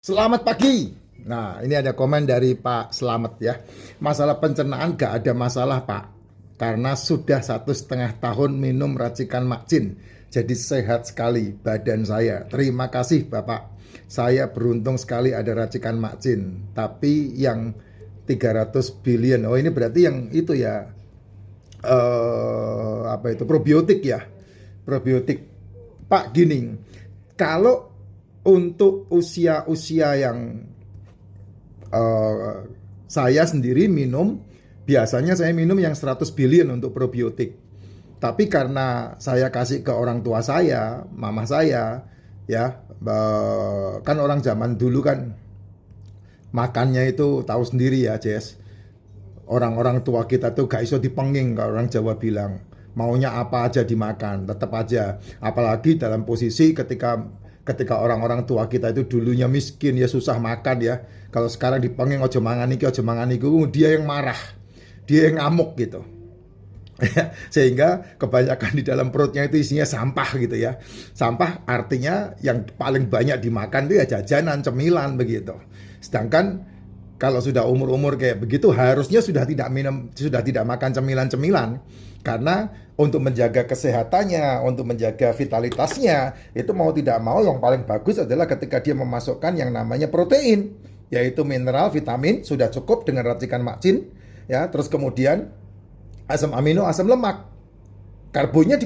Selamat pagi. Nah, ini ada komen dari Pak Slamet ya. Masalah pencernaan gak ada masalah Pak, karena sudah 1,5 tahun minum racikan Makcin. Jadi sehat sekali badan saya. Terima kasih Bapak. Saya beruntung sekali ada racikan Makcin. Tapi yang 300 billion, oh ini berarti yang itu ya, apa itu, probiotik ya. Probiotik. Pak gini, kalau untuk usia-usia yang eh, saya sendiri minum, biasanya saya minum yang 100 billion untuk probiotik. Tapi karena saya kasih ke orang tua saya, mama saya, ya, kan orang zaman dulu kan makannya itu tahu sendiri ya, Jess. Orang-orang tua kita tuh gak iso dipenging, kalau orang Jawa bilang. Maunya apa aja dimakan, tetap aja. Apalagi dalam posisi ketika ketika orang-orang tua kita itu dulunya miskin ya, susah makan ya. Kalau sekarang dipenging ojo mangan iki, ojo mangan iku, dia yang marah, dia yang ngamuk gitu. Sehingga kebanyakan di dalam perutnya itu isinya sampah gitu ya. Sampah artinya yang paling banyak dimakan itu ya jajanan, cemilan begitu. Sedangkan kalau sudah umur-umur kayak begitu harusnya sudah tidak minum, sudah tidak makan cemilan-cemilan, karena untuk menjaga kesehatannya, untuk menjaga vitalitasnya, itu mau tidak mau yang paling bagus adalah ketika dia memasukkan yang namanya protein, yaitu mineral, vitamin, sudah cukup dengan racikan Makcin ya. Terus kemudian asam amino, asam lemak. Karbonnya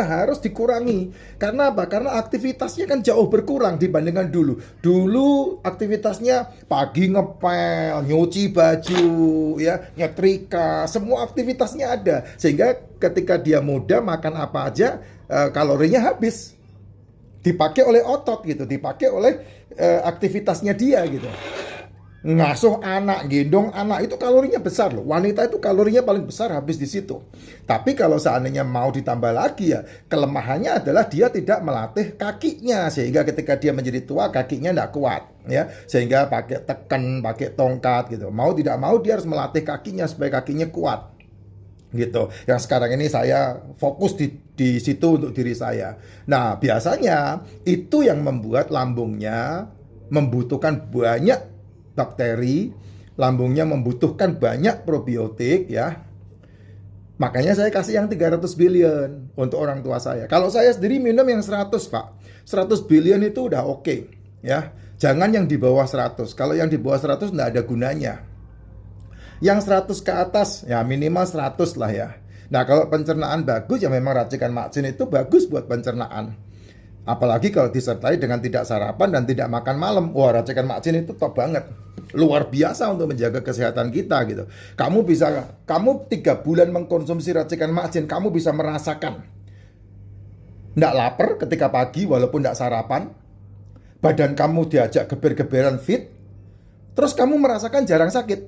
harus dikurangi. Karena apa? Karena aktivitasnya kan jauh berkurang dibandingkan dulu. Dulu aktivitasnya pagi ngepel, nyuci baju, ya, nyetrika, semua aktivitasnya ada. Sehingga ketika dia muda makan apa aja, kalorinya habis. Dipakai oleh otot gitu, dipakai oleh aktivitasnya dia gitu. Ngasuh anak, gendong anak itu kalorinya besar loh. Wanita itu kalorinya paling besar habis di situ. Tapi kalau seandainya mau ditambah lagi ya, kelemahannya adalah dia tidak melatih kakinya, sehingga ketika dia menjadi tua kakinya tidak kuat ya. Sehingga pakai tekan, pakai tongkat gitu. Mau tidak mau dia harus melatih kakinya supaya kakinya kuat gitu. Yang sekarang ini saya fokus di situ untuk diri saya. Nah, biasanya itu yang membuat lambungnya membutuhkan banyak bakteri, lambungnya membutuhkan banyak probiotik ya. Makanya saya kasih yang 300 billion untuk orang tua saya. Kalau saya sendiri minum yang 100, Pak. 100 billion itu udah oke, ya. Jangan yang di bawah 100. Kalau yang di bawah 100 enggak ada gunanya. Yang 100 ke atas ya minimal 100 lah ya. Nah, kalau pencernaan bagus ya memang racikan Makcin itu bagus buat pencernaan. Apalagi kalau disertai dengan tidak sarapan dan tidak makan malam. Wah, racikan Makcin itu top banget. Luar biasa untuk menjaga kesehatan kita gitu. Kamu 3 bulan mengkonsumsi racikan Makcin, kamu bisa merasakan nggak lapar ketika pagi walaupun nggak sarapan. Badan kamu diajak geber-geberan fit. Terus kamu merasakan jarang sakit,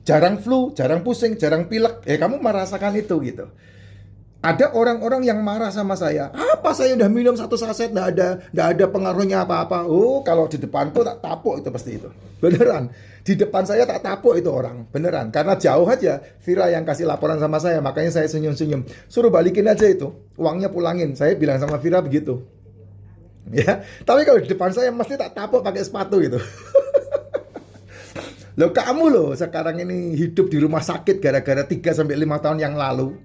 jarang flu, jarang pusing, jarang pilek. Kamu merasakan itu gitu. Ada orang-orang yang marah sama saya. Apa saya udah minum 1 saset nggak ada pengaruhnya apa-apa. Oh, kalau di depanku tak tapuk itu pasti itu. Beneran. Di depan saya tak tapuk itu orang. Beneran. Karena jauh aja Vira yang kasih laporan sama saya, makanya saya senyum-senyum. Suruh balikin aja itu. Uangnya pulangin. Saya bilang sama Vira begitu. Ya. Tapi kalau di depan saya mesti tak tapuk pakai sepatu gitu. Loh, kamu loh sekarang ini hidup di rumah sakit gara-gara 3 sampai 5 tahun yang lalu,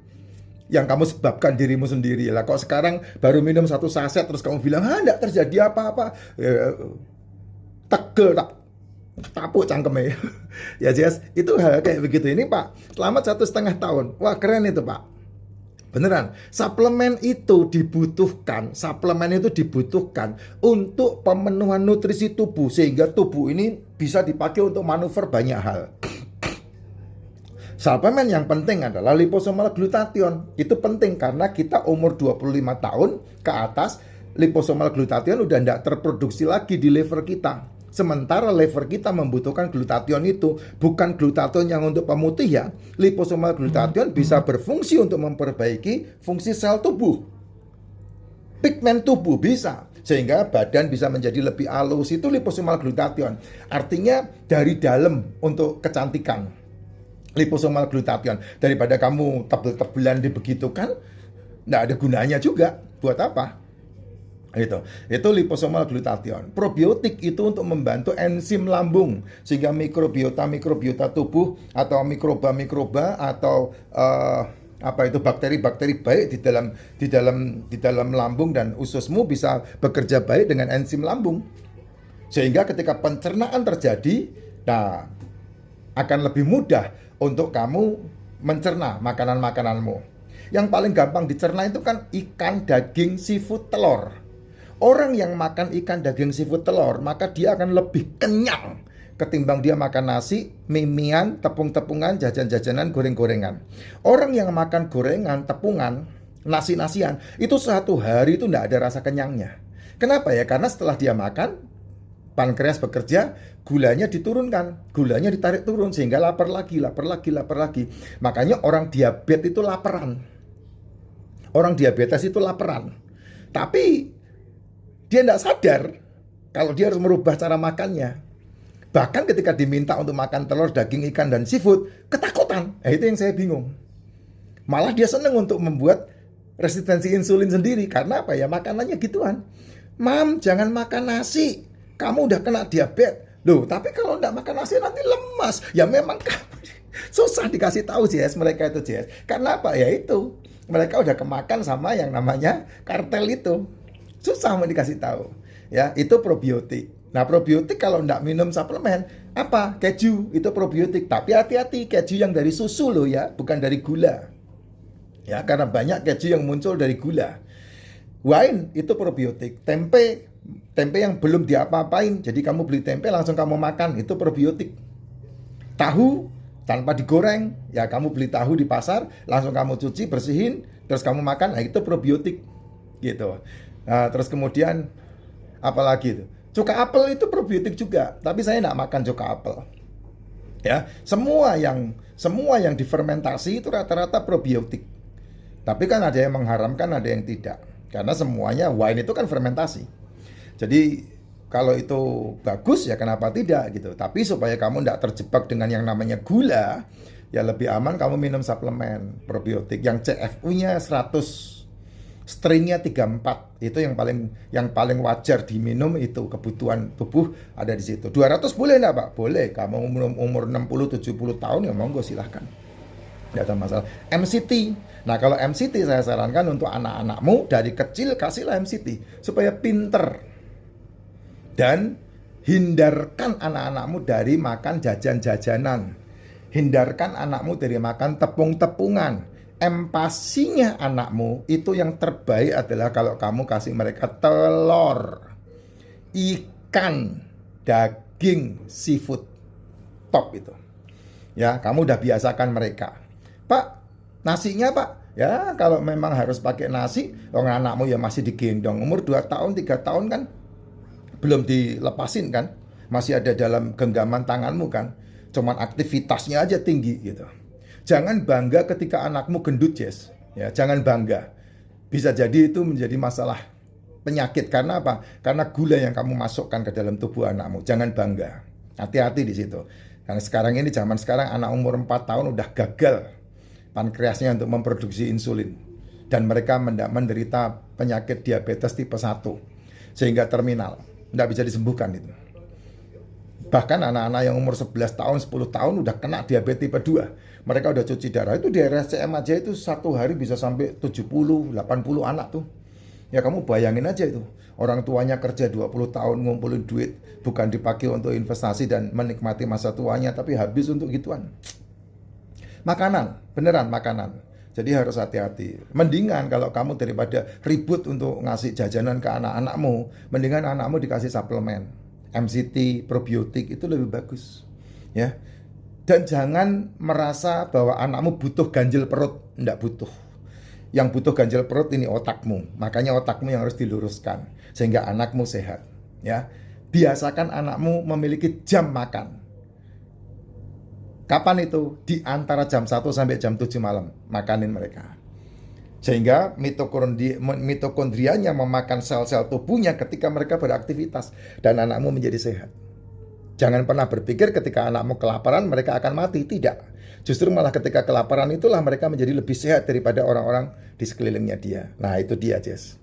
yang kamu sebabkan dirimu sendiri lah. Kok sekarang baru minum 1 saset terus kamu bilang enggak terjadi apa-apa, tegel tak tapuk cangkeme. Ya Jess, itu hal kayak begitu. Ini Pak, selamat 1,5 tahun. Wah, keren itu Pak. Beneran, suplemen itu dibutuhkan untuk pemenuhan nutrisi tubuh, sehingga tubuh ini bisa dipakai untuk manuver banyak hal. Suplemen yang penting adalah liposomal glutathione. Itu penting karena kita umur 25 tahun ke atas, liposomal glutathione udah tidak terproduksi lagi di liver kita. Sementara liver kita membutuhkan glutathione itu, bukan glutathione yang untuk pemutih ya. Liposomal glutathione bisa berfungsi untuk memperbaiki fungsi sel tubuh, pigmen tubuh bisa, sehingga badan bisa menjadi lebih halus. Itu liposomal glutathione. Artinya dari dalam untuk kecantikan. Liposomal glutathione, daripada kamu tebel-tebelan dibegitukan, nggak ada gunanya juga. Buat apa? Itu liposomal glutathione. Probiotik itu untuk membantu enzim lambung sehingga mikrobiota tubuh atau mikroba atau bakteri-bakteri baik di dalam lambung dan ususmu bisa bekerja baik dengan enzim lambung. Sehingga ketika pencernaan terjadi, nah akan lebih mudah untuk kamu mencerna makanan-makananmu. Yang paling gampang dicerna itu kan ikan, daging, seafood, telur. Orang yang makan ikan, daging, seafood, telur, maka dia akan lebih kenyang ketimbang dia makan nasi, mie-mian, tepung-tepungan, jajan-jajanan, goreng-gorengan. Orang yang makan gorengan, tepungan, nasi-nasian, itu satu hari itu tidak ada rasa kenyangnya. Kenapa ya? Karena setelah dia makan, pankreas bekerja, gulanya diturunkan, gulanya ditarik turun sehingga lapar lagi. Makanya orang diabetes itu laparan. Orang diabetes itu laparan. Tapi dia tidak sadar kalau dia harus merubah cara makannya. Bahkan ketika diminta untuk makan telur, daging, ikan, dan seafood, ketakutan. Itu yang saya bingung. Malah dia senang untuk membuat resistensi insulin sendiri. Karena apa ya? Makanannya gituan. Mam, jangan makan nasi. Kamu udah kena diabetes. Loh, tapi kalau tidak makan nasi nanti lemas. Ya memang susah dikasih tahu Jess, mereka itu Jess. Karena apa? Ya itu. Mereka udah kemakan sama yang namanya kartel itu. Susah mau dikasih tahu. Ya, itu probiotik. Nah, probiotik kalau tidak minum suplemen, apa? Keju, itu probiotik. Tapi hati-hati, keju yang dari susu loh ya, bukan dari gula. Ya, karena banyak keju yang muncul dari gula. Wine itu probiotik. Tempe yang belum diapa-apain, jadi kamu beli tempe langsung kamu makan, itu probiotik. Tahu tanpa digoreng, ya kamu beli tahu di pasar, langsung kamu cuci, bersihin, terus kamu makan, nah itu probiotik gitu. Nah, terus kemudian apalagi itu? Cuka apel itu probiotik juga, tapi saya tidak makan cuka apel. Ya, semua yang difermentasi itu rata-rata probiotik. Tapi kan ada yang mengharamkan, ada yang tidak. Karena semuanya wine itu kan fermentasi. Jadi kalau itu bagus ya kenapa tidak gitu. Tapi supaya kamu tidak terjebak dengan yang namanya gula, ya lebih aman kamu minum suplemen probiotik yang CFU-nya 100, strain-nya 34. Itu yang paling wajar diminum, itu kebutuhan tubuh ada di situ. 200 boleh enggak, Pak? Boleh. Kamu umur 60 70 tahun ya monggo silahkan. Tidak ada masalah. MCT. Nah, kalau MCT saya sarankan untuk anak-anakmu dari kecil kasihlah MCT supaya pinter. Dan hindarkan anak-anakmu dari makan jajan-jajanan. Hindarkan anakmu dari makan tepung-tepungan. Empasinya anakmu itu yang terbaik adalah kalau kamu kasih mereka telur, ikan, daging, seafood. Top itu. Ya, kamu udah biasakan mereka. Pak, nasinya Pak? Ya, kalau memang harus pakai nasi, orang anakmu ya masih digendong. Umur 2 tahun, 3 tahun kan belum dilepasin kan, masih ada dalam genggaman tanganmu kan, cuman aktivitasnya aja tinggi gitu. Jangan bangga ketika anakmu gendut Jess, ya jangan bangga. Bisa jadi itu menjadi masalah penyakit. Karena apa? Karena gula yang kamu masukkan ke dalam tubuh anakmu. Jangan bangga, hati-hati di situ. Karena sekarang ini, zaman sekarang anak umur 4 tahun udah gagal pankreasnya untuk memproduksi insulin, dan mereka menderita penyakit diabetes tipe 1 sehingga terminal. Nggak bisa disembuhkan itu. Bahkan anak-anak yang umur 11 tahun, 10 tahun udah kena diabetes tipe 2. Mereka udah cuci darah. Itu di RSCM aja itu satu hari bisa sampai 70, 80 anak tuh. Ya kamu bayangin aja itu. Orang tuanya kerja 20 tahun ngumpulin duit, bukan dipakai untuk investasi dan menikmati masa tuanya, tapi habis untuk gituan. Makanan, beneran makanan. Jadi harus hati-hati. Mendingan kalau kamu daripada ribut untuk ngasih jajanan ke anak-anakmu, mendingan anakmu dikasih suplemen. MCT, probiotik itu lebih bagus. Ya. Dan jangan merasa bahwa anakmu butuh ganjil perut. Tidak butuh. Yang butuh ganjil perut ini otakmu. Makanya otakmu yang harus diluruskan sehingga anakmu sehat. Ya. Biasakan anakmu memiliki jam makan. Kapan itu? Di antara jam 1 sampai jam 7 malam. Makanin mereka. Sehingga mitokondrianya memakan sel-sel tubuhnya ketika mereka beraktivitas. Dan anakmu menjadi sehat. Jangan pernah berpikir ketika anakmu kelaparan mereka akan mati. Tidak. Justru malah ketika kelaparan itulah mereka menjadi lebih sehat daripada orang-orang di sekelilingnya dia. Nah itu dia Jess.